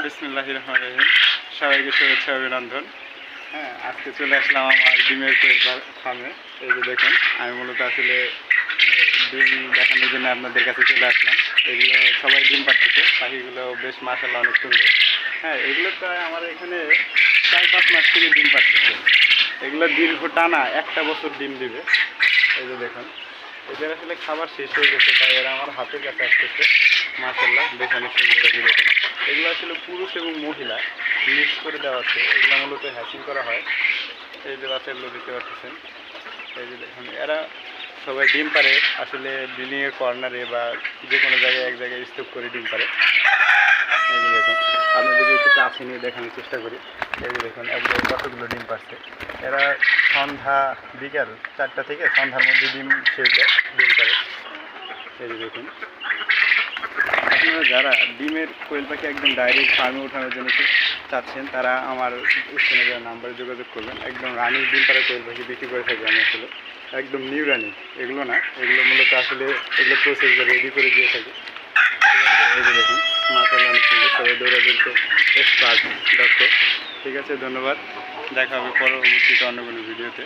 বিসমিল্লাহির রহমানির রহিম। সবাইকে শুভেচ্ছা অভিনন্দন। হ্যাঁ, আজকে চলে আসলাম আমার ডিমের ফার্মে। এই যে দেখুন, আমি মূলত আসলে ডিম দেখানোর জন্য আপনাদের কাছে চলে আসলাম। এগুলো সবাই ডিম পাচ্ছে, পাখিগুলো বেশ মাশাআল্লাহ অনেক সুন্দর। হ্যাঁ, এগুলো প্রায় আমার এখানে 4-5 মাস থেকে ডিম পাচ্ছে। এগুলো দীর্ঘ টানা 1 বছর ডিম দিবে। এই যে দেখুন, এদের আসলে খাবার শেষ হয়ে গেছে, তাই এরা আমার হাতের কাছে আসতেছে। মাশাআল্লাহ বেশ অনেক সুন্দর। এই যে দেখুন, এগুলো আসলে পুরুষ এবং মহিলা মিক্স করে দেওয়া আছে। এগুলো মূলত হ্যাচিং করা হয়। এই যে বাচ্চাগুলো দেখতে পাচ্ছেন। এই যে দেখুন, এরা সবাই ডিম পারে আসলে বিল্ডিংয়ের কর্নারে বা যে কোনো জায়গায় এক জায়গায় স্তূপ করে ডিম পারে। এই যে দেখুন, আপনাদেরকে একটু কাছে নিয়ে দেখানোর চেষ্টা করি। এই যে দেখুন, একবারে কতগুলো ডিম পারছে। এরা সন্ধ্যা বিকাল 4টা থেকে সন্ধ্যার মধ্যে ডিম শেষ দেয়, ডিম পারে। এই যে দেখুন, আপনারা যারা ডিমের কোয়েল পাখি একদম ডাইরেক্ট ফার্মে ওঠানোর জন্য চাচ্ছেন, তারা আমার স্ক্রিনে দেওয়া নাম্বারে যোগাযোগ করবেন। একদম রানিং ডিম পাড়া কোয়েল পাখি বিক্রি করে থাকি আমি আসলে, একদম নিউ রানিং। এগুলো না, এগুলো মূলত আসলে এগুলো প্রসেস রেডি করে দিয়ে থাকি। ঠিক আছে, এই যে দেখুন, মাশাআল্লাহ অনেক সুন্দর। সবাই দৌড়াদৌড়িতে এক্সপার্ট ডক্টর। ঠিক আছে, ধন্যবাদ। দেখা হবে পরবর্তীতে অন্য কোনো ভিডিওতে।